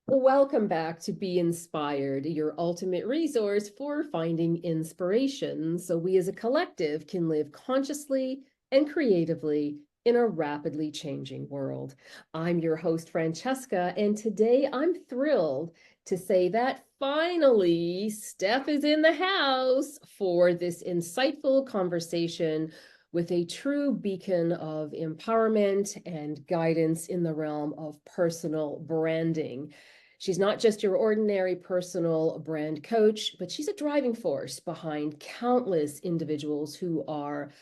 Welcome back to Be Inspired, your ultimate resource for finding inspiration so we as a collective can live consciously and creatively in a rapidly changing world. I'm your host, Francesca, and today I'm thrilled to say that finally Steph is in the house for this insightful conversation with a true beacon of empowerment and guidance in the realm of personal branding. She's not just your ordinary personal brand coach, but she's a driving force behind countless individuals who are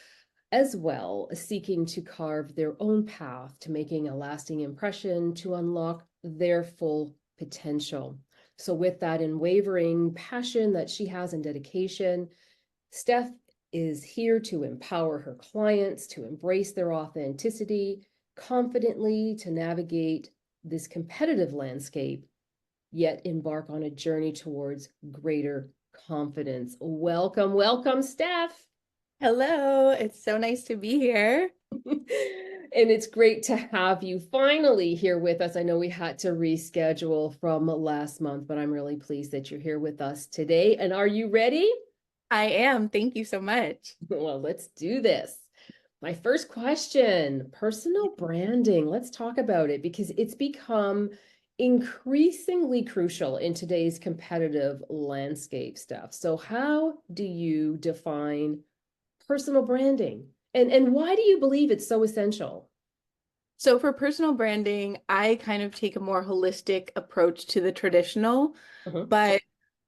as well seeking to carve their own path to making a lasting impression to unlock their full potential. So, with that unwavering passion that she has and dedication, Steph is here to empower her clients to embrace their authenticity confidently, to navigate this competitive landscape yet embark on a journey towards greater confidence. Welcome, welcome, Steph. Hello, it's so nice to be here. And it's great to have you finally here with us. I know we had to reschedule from last month, but I'm really pleased that you're here with us today. And are you ready? I am. Thank you so much. Well, let's do this. My first question, personal branding. Let's talk about it because it's become increasingly crucial in today's competitive landscape stuff. So how do you define personal branding? And why do you believe it's so essential? So, for personal branding, I kind of take a more holistic approach to the traditional, Mhm. but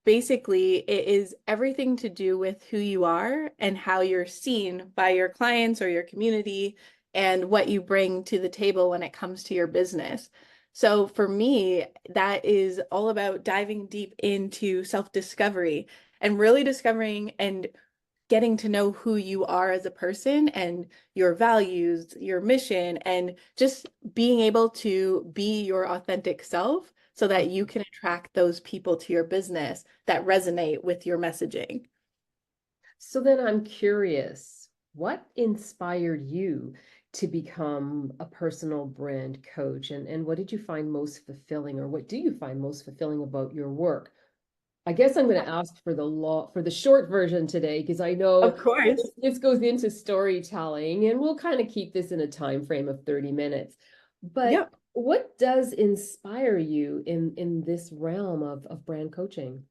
basically, it is everything to do with who you are and how you're seen by your clients or your community and what you bring to the table when it comes to your business. So, for me, that is all about diving deep into self-discovery and really discovering and getting to know who you are as a person and your values, your mission, and just being able to be your authentic self so that you can attract those people to your business that resonate with your messaging. So then I'm curious, what inspired you to become a personal brand coach? And what did you find most fulfilling, or what do you find most fulfilling about your work? I guess I'm going to ask for the short version today because I know Of course. this goes into storytelling and we'll kind of keep this in a time frame of 30 minutes. But Yep. what does inspire you in this realm of brand coaching?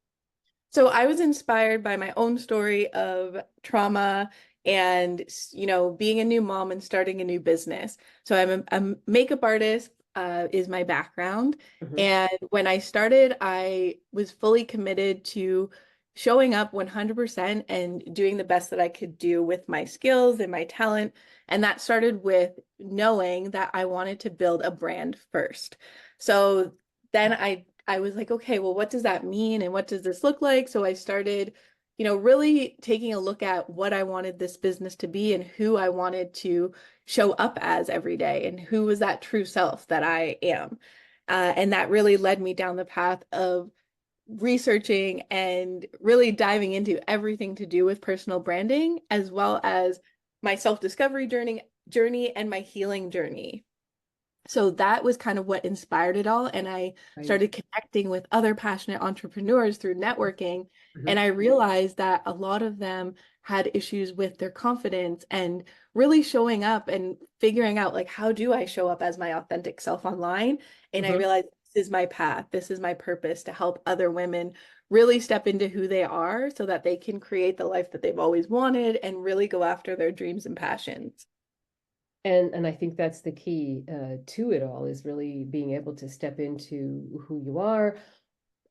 So I was inspired by my own story of trauma and, being a new mom and starting a new business. So I'm a makeup artist, is my background. Mhm. And when I started, I was fully committed to showing up 100% and doing the best that I could do with my skills and my talent. And that started with knowing that I wanted to build a brand first. So then I was like, okay, well, what does that mean? And what does this look like? So I started, really taking a look at what I wanted this business to be and who I wanted to show up as every day and who was that true self that I am. And that really led me down the path of researching and really diving into everything to do with personal branding, as well as my self-discovery journey and my healing journey. So that was kind of what inspired it all. And I Right. started connecting with other passionate entrepreneurs through networking. And Mhm. I realized that a lot of them had issues with their confidence and really showing up and figuring out, like, how do I show up as my authentic self online? And I Mhm. realized this is my path, this is my purpose to help other women really step into who they are so that they can create the life that they've always wanted and really go after their dreams and passions. And I think that's the key to it all is really being able to step into who you are.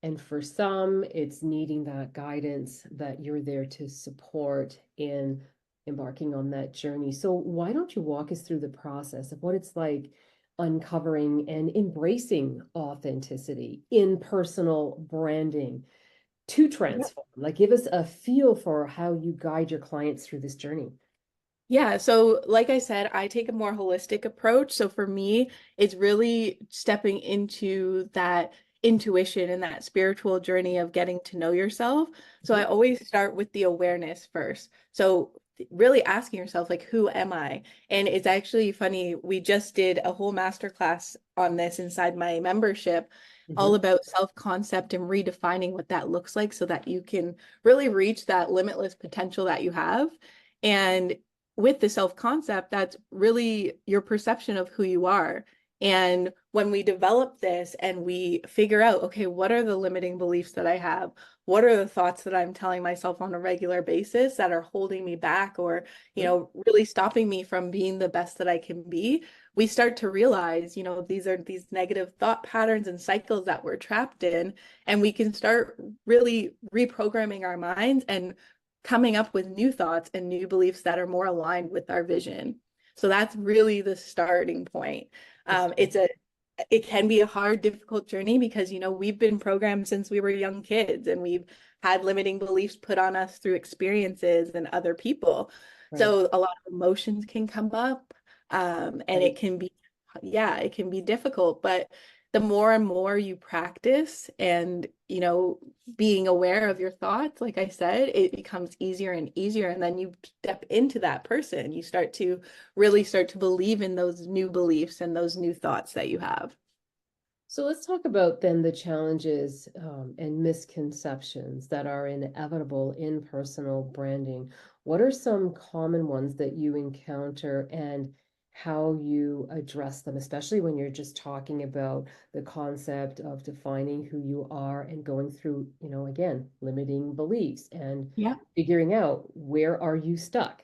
And for some, it's needing that guidance that you're there to support in embarking on that journey. So why don't you walk us through the process of what it's like uncovering and embracing authenticity in personal branding to transform? Like, give us a feel for how you guide your clients through this journey. Yeah, so like I said, I take a more holistic approach. So for me, it's really stepping into that intuition and that spiritual journey of getting to know yourself. So I Mhm. always start with the awareness first. So really asking yourself, like, who am I? And it's actually funny. We just did a whole masterclass on this inside my membership, all Mhm. about self-concept and redefining what that looks like so that you can really reach that limitless potential that you have. And with the self-concept, that's really your perception of who you are. And when we develop this and we figure out, okay, what are the limiting beliefs that I have? What are the thoughts that I'm telling myself on a regular basis that are holding me back or, really stopping me from being the best that I can be? We start to realize, these are these negative thought patterns and cycles that we're trapped in, and we can start really reprogramming our minds and coming up with new thoughts and new beliefs that are more aligned with our vision. So that's really the starting point. That's It can be a hard, difficult journey because, we've been programmed since we were young kids and we've had limiting beliefs put on us through experiences and other people. right, So a lot of emotions can come up, and right. it can be, yeah, it can be difficult, but the more and more you practice and, being aware of your thoughts, like I said, it becomes easier and easier. And then you step into that person. You start to believe in those new beliefs and those new thoughts that you have. So let's talk about then the challenges and misconceptions that are inevitable in personal branding. What are some common ones that you encounter and how you address them, especially when you're just talking about the concept of defining who you are and going through, again, limiting beliefs and Yeah. figuring out where are you stuck?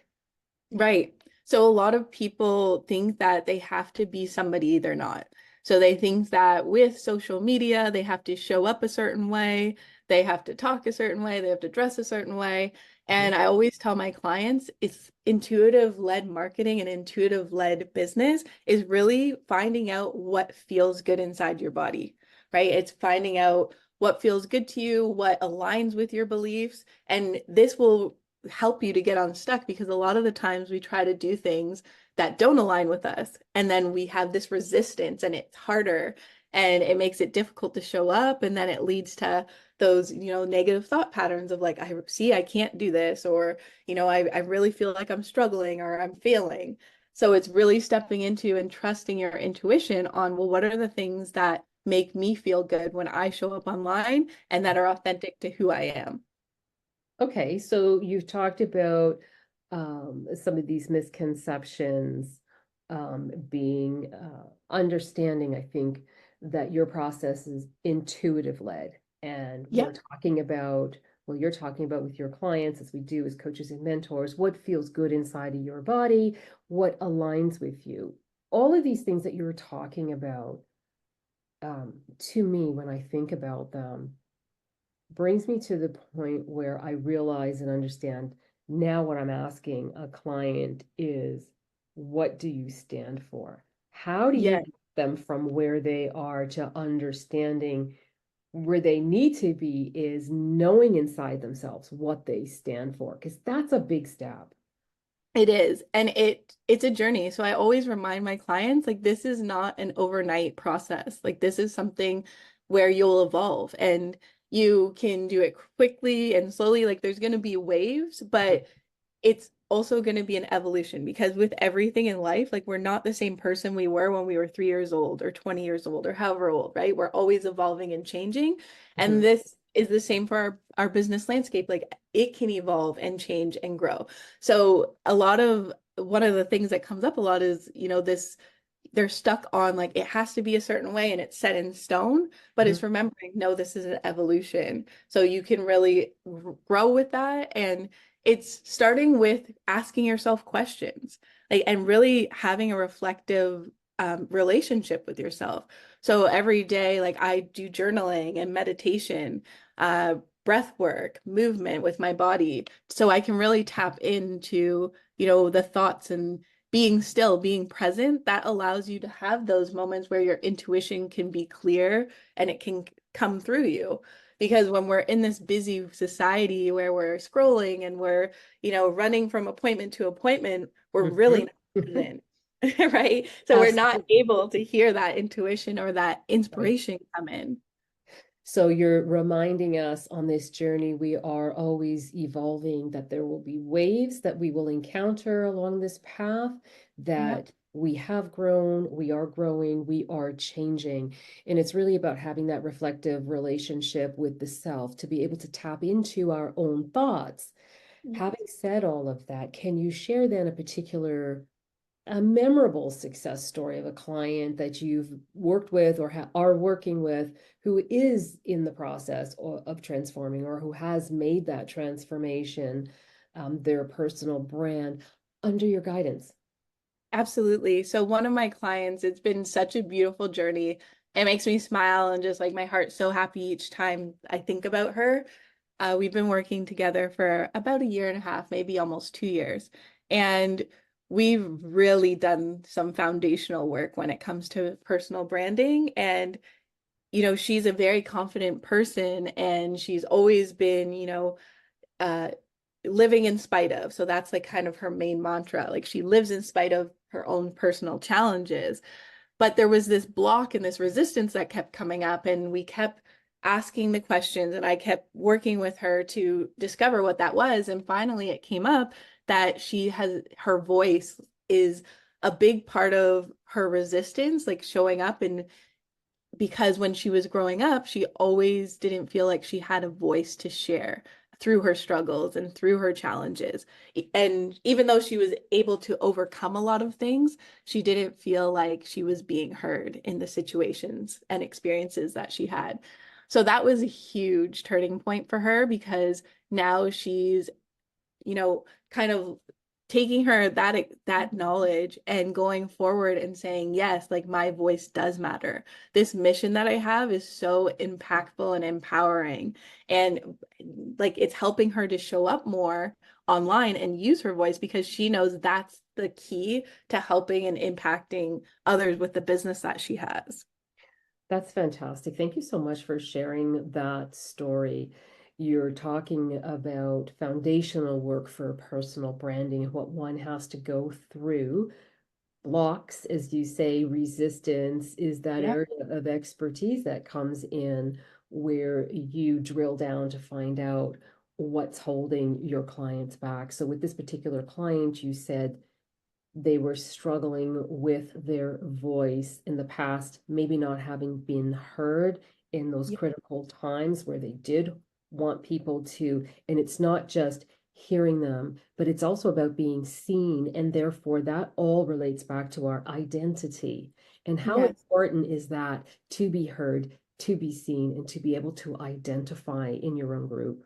Right. So a lot of people think that they have to be somebody they're not. So they think that with social media, they have to show up a certain way, they have to talk a certain way, they have to dress a certain way. Mhm. And I always tell my clients it's intuitive-led marketing and intuitive-led business is really finding out what feels good inside your body, right? It's finding out what feels good to you, what aligns with your beliefs, and this will help you to get unstuck because a lot of the times we try to do things that don't align with us and then we have this resistance and it's harder and it makes it difficult to show up and then it leads to those negative thought patterns of like I can't do this or I really feel like I'm struggling or I'm failing. So it's really stepping into and trusting your intuition on, well, what are the things that make me feel good when I show up online and that are authentic to who I am. Okay, so you've talked about some of these misconceptions being understanding, I think, that your process is intuitive led. And Yeah. we're talking about, well, you're talking about with your clients, as we do as coaches and mentors, what feels good inside of your body, what aligns with you. All of these things that you were talking about, to me, when I think about them, brings me to the point where I realize and understand now what I'm asking a client is, what do you stand for? How do you Yeah. get them from where they are to understanding where they need to be is knowing inside themselves what they stand for, because that's a big step. It is. And it's a journey. So I always remind my clients like this is not an overnight process. Like this is something where you'll evolve and you can do it quickly and slowly. Like there's going to be waves, but it's also going to be an evolution because with everything in life, like we're not the same person we were when we were 3 years old or 20 years old or however old, right? We're always evolving and changing. And Mhm. this is the same for our business landscape. Like it can evolve and change and grow. So one of the things that comes up a lot is, this they're stuck on like it has to be a certain way and it's set in stone, but Mhm. it's remembering, no, this is an evolution. So you can really grow with that. And it's starting with asking yourself questions, like, and really having a reflective relationship with yourself. So every day, like I do journaling and meditation, uh, breath work, movement with my body, so I can really tap into, the thoughts and being still, being present, that allows you to have those moments where your intuition can be clear and it can come through you. Because when we're in this busy society where we're scrolling and we're, running from appointment to appointment, we're really Mhm. not present, right? So we're not Absolutely. able to hear that intuition or that Right. inspiration come in. So you're reminding us on this journey, we are always evolving, that there will be waves that we will encounter along this path, Yep. that we have grown, we are growing, we are changing. And it's really about having that reflective relationship with the self to be able to tap into our own thoughts. Having said all of that, can you share then a memorable success story of a client that you've worked with or are working with who is in the process of transforming, or who has made that transformation, their personal brand under your guidance? Absolutely. So one of my clients, it's been such a beautiful journey. It makes me smile and just like my heart's so happy each time I think about her. We've been working together for about a year and a half, maybe almost 2 years. And we've really done some foundational work when it comes to personal branding. And, she's a very confident person and she's always been, uh, living in spite of. So that's like kind of her main mantra. Like she lives in spite of her own personal challenges. But there was this block and this resistance that kept coming up, and we kept asking the questions, and I kept working with her to discover what that was. And finally, it came up that her voice is a big part of her resistance, like showing up. And because when she was growing up, she always didn't feel like she had a voice to share through her struggles and through her challenges. And even though she was able to overcome a lot of things, she didn't feel like she was being heard in the situations and experiences that she had. So that was a huge turning point for her because now she's kind of taking her that knowledge and going forward and saying, yes, like my voice does matter. This mission that I have is so impactful and empowering. And like it's helping her to show up more online and use her voice because she knows that's the key to helping and impacting others with the business that she has. That's fantastic. Thank you so much for sharing that story. You're talking about foundational work for personal branding and what one has to go through. Blocks, as you say, resistance is that Yep. area of expertise that comes in where you drill down to find out what's holding your clients back. So with this particular client, you said they were struggling with their voice in the past, maybe not having been heard in those Yep. critical times where they did want people to, and it's not just hearing them, but it's also about being seen. And therefore, that all relates back to our identity. And how Yes. important is that to be heard, to be seen, and to be able to identify in your own group?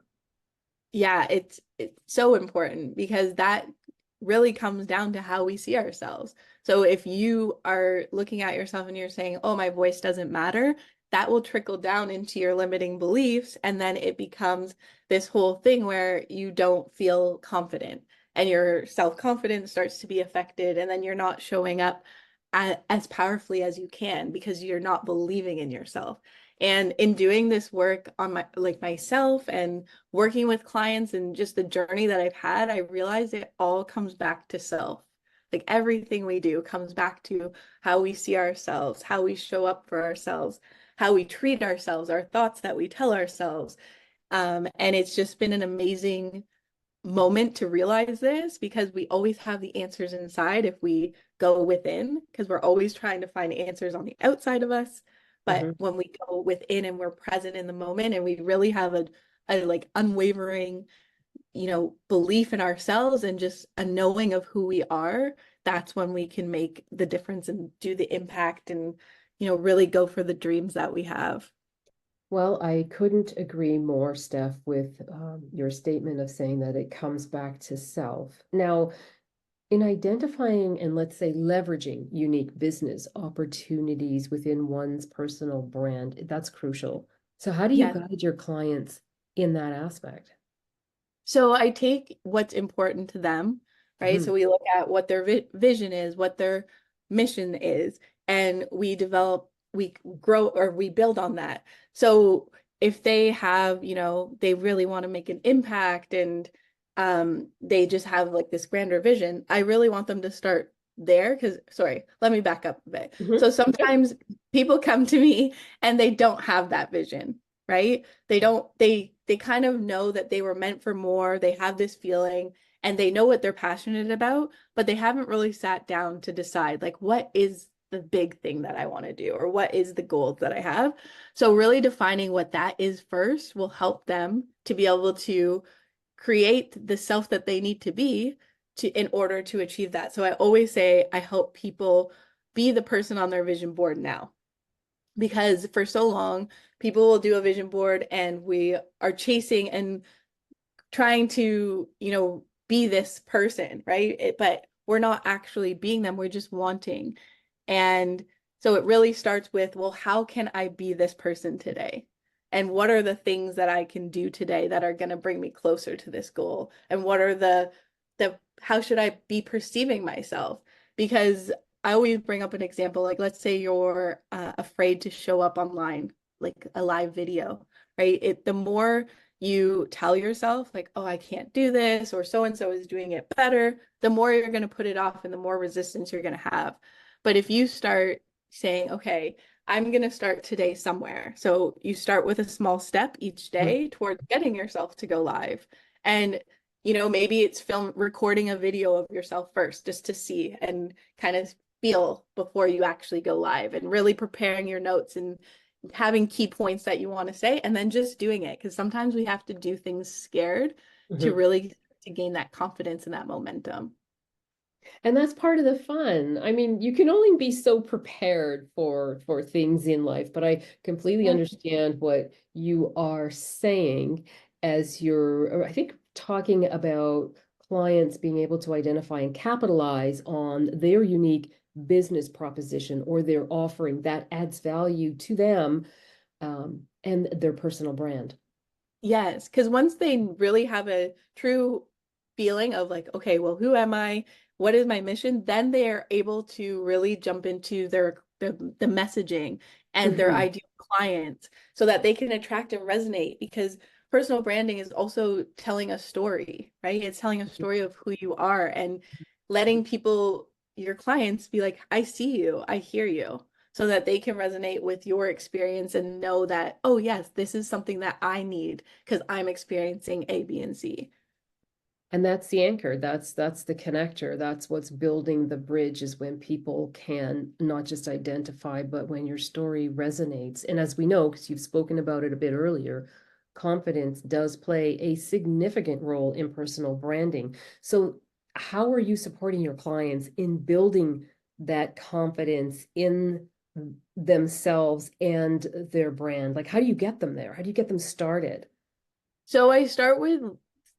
Yeah, it's so important because that really comes down to how we see ourselves. So if you are looking at yourself and you're saying, "Oh, my voice doesn't matter," that will trickle down into your limiting beliefs, and then it becomes this whole thing where you don't feel confident and your self-confidence starts to be affected, and then you're not showing up as powerfully as you can because you're not believing in yourself. And in doing this work on myself and working with clients and just the journey that I've had, I realized it all comes back to self. Like everything we do comes back to how we see ourselves, how we show up for ourselves, how we treat ourselves, our thoughts that we tell ourselves. And it's just been an amazing moment to realize this because we always have the answers inside if we go within, because we're always trying to find answers on the outside of us. But Mhm. when we go within and we're present in the moment and we really have a like unwavering, belief in ourselves and just a knowing of who we are, that's when we can make the difference and do the impact and, really go for the dreams that we have. Well, I couldn't agree more, Steph, with your statement of saying that it comes back to self. Now, in identifying and let's say leveraging unique business opportunities within one's personal brand, that's crucial. So, how do you Yes. guide your clients in that aspect? So I take what's important to them, right? Mhm. So we look at what their vision is, what their mission is, and we grow or we build on that. So if they have, they really want to make an impact and they just have like this grander vision, I really want them to start there because, sorry, let me back up a bit. Mhm. So Yep. sometimes people come to me and they don't have that vision. right? They kind of know that they were meant for more. They have this feeling and they know what they're passionate about, but they haven't really sat down to decide like what is the big thing that I want to do or what is the goals that I have. So really defining what that is first will help them to be able to create the self that they need to be to in order to achieve that. So I always say I help people be the person on their vision board now, because for so long people will do a vision board and we are chasing and trying to, be this person, right? But we're not actually being them, we're just wanting. And so it really starts with, well, how can I be this person today? And what are the things that I can do today that are going to bring me closer to this goal? And what are the how should I be perceiving myself? Because I always bring up an example, like let's say you're afraid to show up online, like a live video, right? The more you tell yourself like, oh, I can't do this, or so and so is doing it better, the more you're going to put it off and the more resistance you're going to have. But if you start saying, okay, I'm going to start today somewhere. So you start with a small step each Mhm. day towards getting yourself to go live. And, maybe it's recording a video of yourself first just to see and kind of feel before you actually go live, and really preparing your notes and having key points that you want to say and then just doing it, because sometimes we have to do things scared to Mhm. really to gain that confidence and that momentum. And that's part of the fun. I mean, you can only be so prepared for things in life, but I completely Yeah. understand what you are saying as you're, I think, talking about clients being able to identify and capitalize on their unique business proposition or their offering that adds value to them, and their personal brand. Yes, because once they really have a true feeling of like, okay, well, who am I? What is my mission? Then they are able to really jump into the messaging and their Mhm. ideal clients so that they can attract and resonate, because personal branding is also telling a story, right? It's telling a story of who you are and letting people, your clients, be like, I see you, I hear you, so that they can resonate with your experience and know that, oh, yes, this is something that I need because I'm experiencing A, B, and C. And that's the anchor. That's the connector. That's what's building the bridge, is when people can not just identify, but when your story resonates. And as we know, because you've spoken about it a bit earlier, confidence does play a significant role in personal branding. So how are you supporting your clients in building that confidence in themselves and their brand? Like, how do you get them there? How do you get them started? So I start with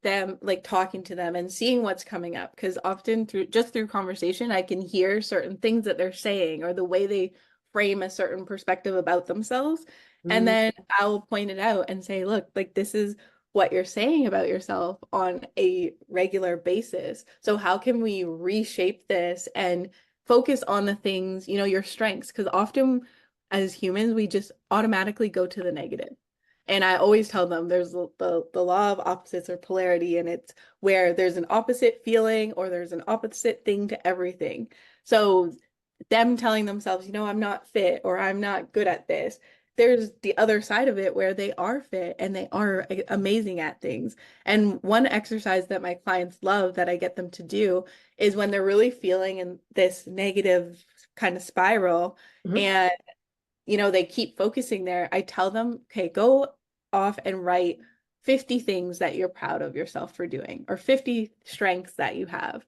them, like talking to them and seeing what's coming up, because often through conversation, I can hear certain things that they're saying or the way they frame a certain perspective about themselves. And Mm. then I'll point it out and say, look, like this is what you're saying about yourself on a regular basis. So how can we reshape this and focus on the things, your strengths? Because often as humans, we just automatically go to the negative. And I always tell them there's the law of opposites or polarity, and it's where there's an opposite feeling or there's an opposite thing to everything. So them telling themselves, I'm not fit or I'm not good at this. There's the other side of it where they are fit and they are amazing at things. And one exercise that my clients love that I get them to do is when they're really feeling in this negative kind of spiral, Mhm. and they keep focusing there, I tell them, okay, go off and write 50 things that you're proud of yourself for doing, or 50 strengths that you have.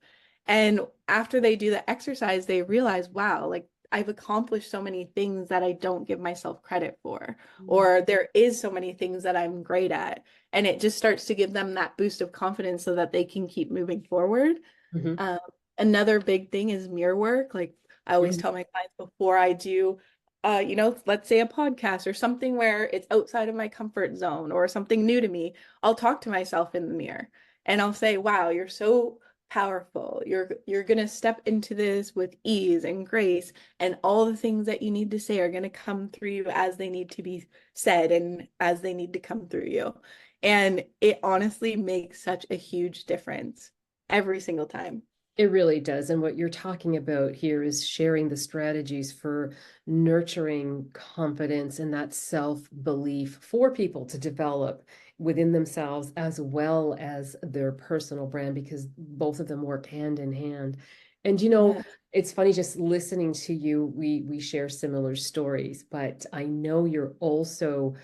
And after they do the exercise, they realize, wow, like I've accomplished so many things that I don't give myself credit for, or there is so many things that I'm great at. And it just starts to give them that boost of confidence so that they can keep moving forward. Mhm. Um, Another big thing is mirror work. Like I always Mhm. tell my clients before I do, let's say a podcast or something where it's outside of my comfort zone or something new to me, I'll talk to myself in the mirror and I'll say, wow, you're so powerful. You're gonna step into this with ease and grace, and all the things that you need to say are gonna come through you as they need to be said and as they need to come through you. And it honestly makes such a huge difference every single time. It really does. And what you're talking about here is sharing the strategies for nurturing confidence and that self-belief for people to develop within themselves as well as their personal brand, because both of them work hand in hand. And Yeah. it's funny just listening to you, we share similar stories, but I know you're also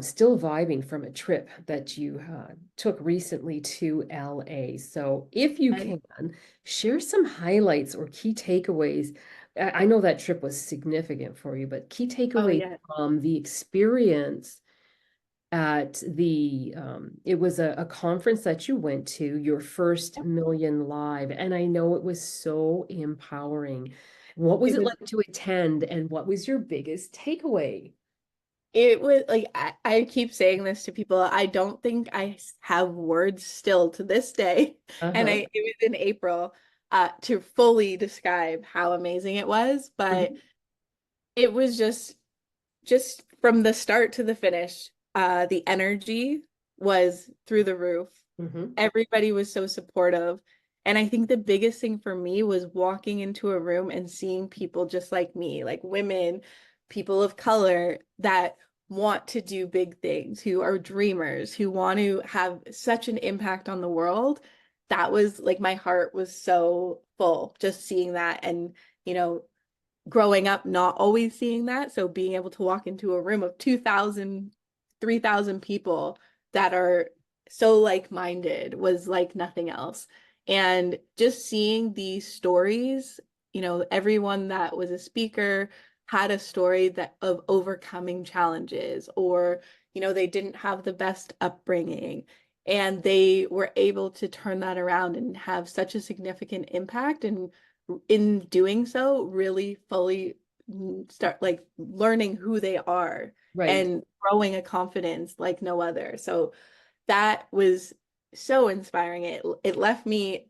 still vibing from a trip that you took recently to LA. So if you And- can, share some highlights or key takeaways. I know that trip was significant for you, but key oh takeaways yeah. from the experience at it was a conference that you went to, your first Million Live, and I know it was so empowering. What was It it was like to attend, and what was your biggest takeaway? it was like I keep saying this to people. I don't think have words still to this day. And Uh-huh. it was in April to fully describe how amazing it was. But Mhm. it was just from the start to the finish, the energy was through the roof. Mhm. Everybody was so supportive. And I think the biggest thing for me was walking into a room and seeing people just like me, like women, people of color that want to do big things, who are dreamers, who want to have such an impact on the world. That was like my heart was so full just seeing that. And, you know, growing up not always seeing that. So being able to walk into a room of 2,000, 3,000 people that are so like-minded was like nothing else. And just seeing these stories, everyone that was a speaker had a story that of overcoming challenges, or, they didn't have the best upbringing and they were able to turn that around and have such a significant impact, and in doing so, really fully start like learning who they are Right. and growing a confidence like no other. So that was so inspiring. It left me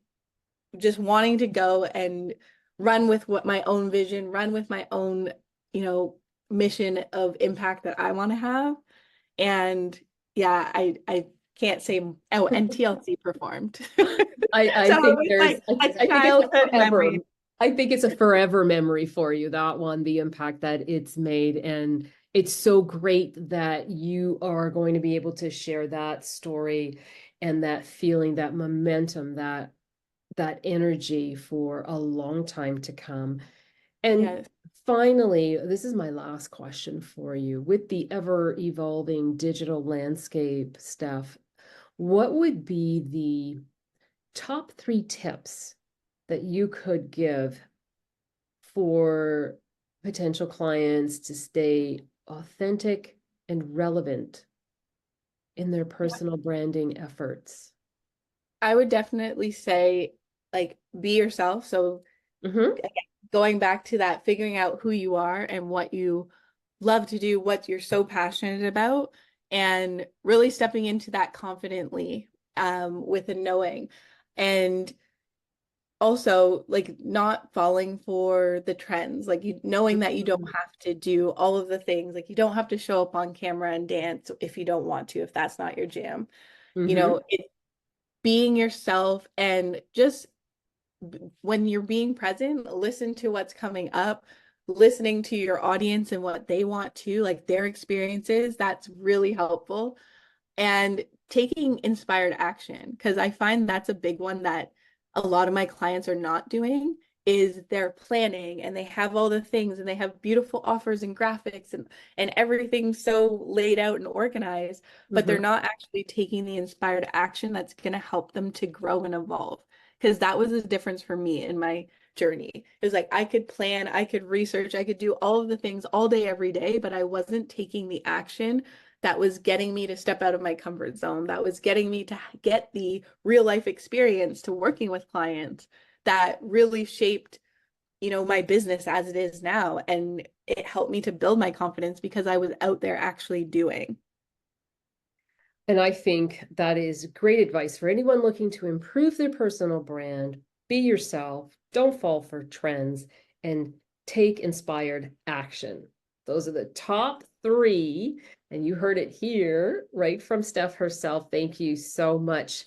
just wanting to go and run with what my own vision, run with my own, you know, mission of impact that I want to have. And yeah, I can't say, oh, and TLC performed. I So it think was there's like a I think it's a childhood forever memory. I think it's a forever memory for you, that one, the impact that it's made. And it's so great that you are going to be able to share that story and that feeling, that momentum, that energy for a long time to come. And Yes. finally, this is my last question for you. With the ever evolving digital landscape, Steph, what would be the top three tips that you could give for potential clients to stay authentic and relevant in their personal branding efforts? I would definitely say like be yourself. So Hmm. again, going back to that, figuring out who you are and what you love to do, what you're so passionate about, and really stepping into that confidently, with a knowing. And also like not falling for the trends, like you knowing that you don't have to do all of the things, like you don't have to show up on camera and dance if you don't want to, if that's not your jam. Hmm. It's being yourself, and just when you're being present, listen to what's coming up, listening to your audience and what they want to, like their experiences. That's really helpful. And taking inspired action, because I find that's a big one that a lot of my clients are not doing, is they're planning and they have all the things and they have beautiful offers and graphics and everything so laid out and organized, but they're Hmm. not actually taking the inspired action that's going to help them to grow and evolve. Because that was the difference for me in my journey. It was like I could plan, I could research, I could do all of the things all day, every day, but I wasn't taking the action that was getting me to step out of my comfort zone, that was getting me to get the real life experience to working with clients, that really shaped, my business as it is now. And it helped me to build my confidence because I was out there actually doing. And I think that is great advice for anyone looking to improve their personal brand. Be yourself, don't fall for trends, and take inspired action. Those are the top three. And you heard it here right from Steph herself. Thank you so much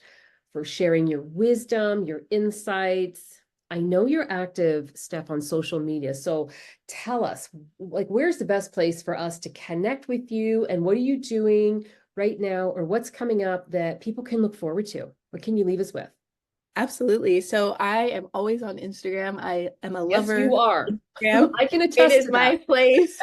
for sharing your wisdom, your insights. I know you're active, Steph, on social media. So tell us, like, where's the best place for us to connect with you? And what are you doing right now, or what's coming up that people can look forward to? What can you leave us with? Absolutely. So I am always on Instagram. I am a Yes, lover you of are. Instagram. I can It attest is to that. my place.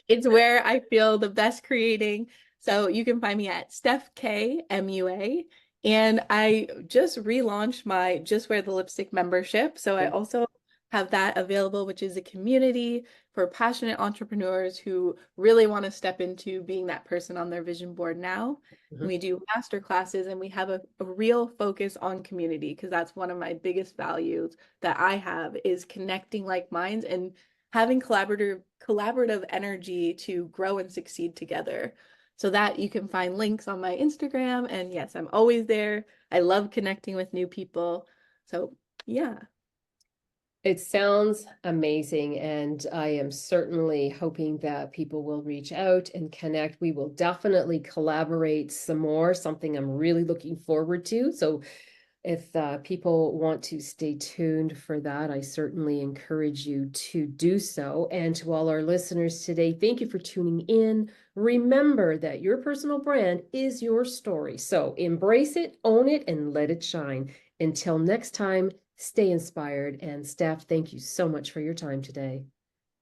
It's where I feel the best creating. So you can find me at StephK MUA. And I just relaunched my Just Wear the Lipstick membership. So I also have that available, which is a community for passionate entrepreneurs who really want to step into being that person on their vision board now. Mhm. We do master classes and we have a real focus on community because that's one of my biggest values that I have is connecting like minds and having collaborative energy to grow and succeed together. So that you can find links on my Instagram. And yes, I'm always there. I love connecting with new people. So yeah. It sounds amazing, and I am certainly hoping that people will reach out and connect. We will definitely collaborate some more, something I'm really looking forward to. So if people want to stay tuned for that, I certainly encourage you to do so. And to all our listeners today, thank you for tuning in. Remember that your personal brand is your story. So embrace it, own it, and let it shine. Until next time, stay inspired. And Steph, thank you so much for your time today.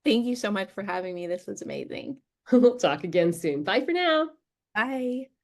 Thank you so much for having me. This was amazing. We'll talk again soon. Bye for now. Bye.